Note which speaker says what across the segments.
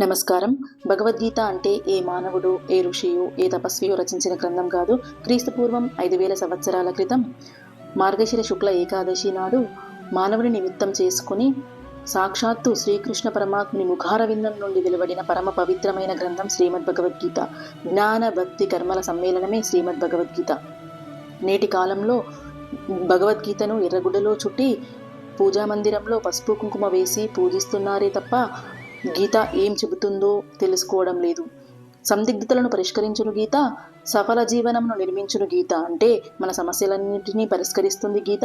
Speaker 1: నమస్కారం. భగవద్గీత అంటే ఏ మానవుడు, ఏ ఋషియో, ఏ తపస్వియో రచించిన గ్రంథం కాదు. క్రీస్తుపూర్వం 5000 సంవత్సరాల క్రితం మార్గశిర శుక్ల ఏకాదశి నాడు మానవుని నిమిత్తం చేసుకుని సాక్షాత్తు శ్రీకృష్ణ పరమాత్ముని ముఖారవిందం నుండి వెలువడిన పరమ పవిత్రమైన గ్రంథం శ్రీమద్ భగవద్గీత. జ్ఞాన భక్తి కర్మల సమ్మేళనమే శ్రీమద్ భగవద్గీత. నేటి కాలంలో భగవద్గీతను ఎర్రగుడ్డలో చుట్టి పూజామందిరంలో పసుపు కుంకుమ వేసి పూజిస్తున్నారే తప్ప గీత ఏం చెబుతుందో తెలుసుకోవడం లేదు. సందిగ్ధతలను పరిష్కరించును గీత, సఫల జీవనమును నిర్మించును గీత. అంటే మన సమస్యలన్నింటినీ పరిష్కరిస్తుంది గీత,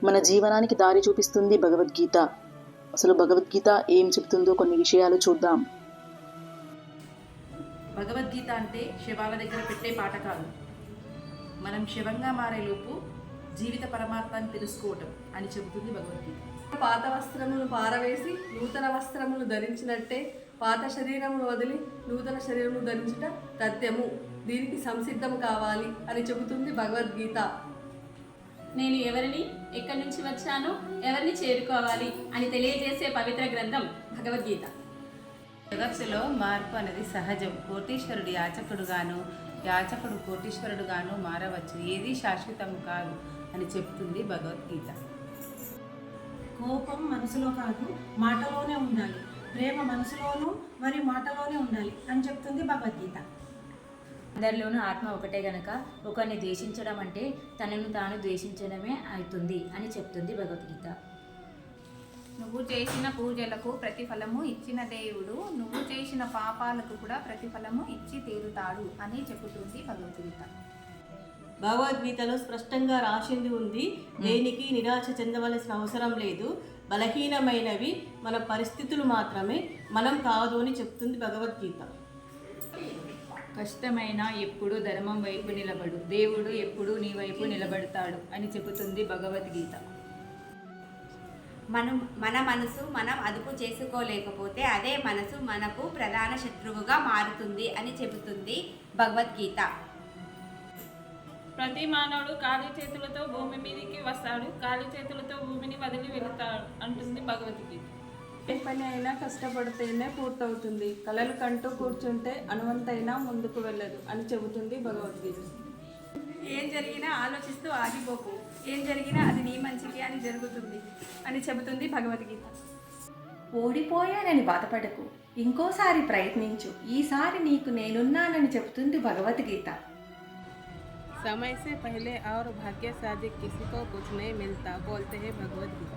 Speaker 1: మన జీవనానికి దారి చూపిస్తుంది భగవద్గీత. అసలు భగవద్గీత ఏం చెబుతుందో కొన్ని విషయాలు చూద్దాం.
Speaker 2: భగవద్గీత అంటే శవాల దగ్గర పెట్టే పాట కాదు. మనం శవంగా మారేలోపు జీవిత పరమాత్మాన్ని తెలుసుకోవటం అని చెబుతుంది భగవద్గీత.
Speaker 3: పాత వస్త్రమును పారవేసి నూతన వస్త్రమును ధరించినట్టే పాత శరీరమును వదిలి నూతన శరీరమును ధరించుట తథ్యము. దీనికి సంసిద్ధం కావాలి అని చెబుతుంది భగవద్గీత.
Speaker 4: నేను ఎవరిని, ఎక్కడి నుంచి వచ్చాను, ఎవరిని చేరుకోవాలి అని తెలియజేసే పవిత్ర గ్రంథం భగవద్గీత.
Speaker 5: జగత్తులో మార్పు అనేది సహజం. కోటీశ్వరుడు యాచకుడుగాను, యాచకుడు కోటీశ్వరుడుగాను మారవచ్చు. ఏది శాశ్వతం కాదు అని చెప్తుంది భగవద్గీత.
Speaker 6: కోపం మనసులో కాదు, మాటలోనే ఉండాలి. ప్రేమ మనసులోనూ మరి మాటలోనే ఉండాలి అని చెప్తుంది భగవద్గీత.
Speaker 7: అందరిలోనూ ఆత్మ ఒకటే గనక ఒకరిని ద్వేషించడం అంటే తనను తాను ద్వేషించడమే అవుతుంది అని చెప్తుంది భగవద్గీత.
Speaker 8: నువ్వు చేసిన పూజలకు ప్రతిఫలము ఇచ్చిన దేవుడు నువ్వు చేసిన పాపాలకు కూడా ప్రతిఫలము ఇచ్చి తీరుతాడు అని చెబుతుంది భగవద్గీత.
Speaker 3: భగవద్గీతలో స్పష్టంగా రాసింది ఉంది, దేనికి నిరాశ చెందవలసిన అవసరం లేదు. బలహీనమైనవి మన పరిస్థితులు మాత్రమే, మనం కాదు అని చెప్తుంది భగవద్గీత.
Speaker 8: కష్టమైన ఎప్పుడు ధర్మం వైపు నిలబడు, దేవుడు ఎప్పుడు నీ వైపు నిలబడతాడు అని చెబుతుంది భగవద్గీత.
Speaker 9: మన మనసు మనం అదుపు చేసుకోలేకపోతే అదే మనసు మనకు ప్రధాన శత్రువుగా మారుతుంది అని చెబుతుంది భగవద్గీత.
Speaker 4: ప్రతి మానవుడు ఖాళీ చేతులతో భూమి మీదకి వస్తాడు, ఖాళీ చేతులతో భూమిని వదిలి వెళుతాడు అంటుంది భగవద్గీత.
Speaker 3: ఏ పని అయినా కష్టపడితేనే పూర్తవుతుంది, కలలు కంటూ కూర్చుంటే అనువంతైనా ముందుకు వెళ్ళదు అని చెబుతుంది భగవద్గీత.
Speaker 8: ఏం జరిగినా ఆలోచిస్తూ ఆగిపోకు, ఏం జరిగినా అది నీ మంచికి అని జరుగుతుంది అని చెబుతుంది భగవద్గీత.
Speaker 10: ఓడిపోయానని బాధపడకు, ఇంకోసారి ప్రయత్నించు, ఈసారి నీకు నేనున్నానని చెబుతుంది భగవద్గీత.
Speaker 5: समय से पहले और भाग्यशाली किसी को कुछ नहीं मिलता बोलते हैं भगवद्गीత.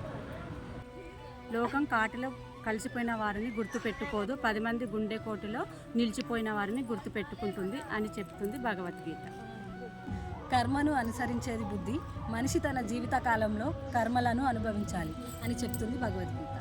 Speaker 6: లోకం కాటిలో కలిసిపోయిన వారిని గుర్తుపెట్టుకోదు, 10 మంది గుండె కోటిలో నిలిచిపోయిన వారిని గుర్తుపెట్టుకుంటుంది అని చెప్తుంది భగవద్గీత. కర్మను అనుసరించేది బుద్ధి, మనిషి తన జీవిత కాలంలో కర్మలను అనుభవించాలి అని చెప్తుంది భగవద్గీత.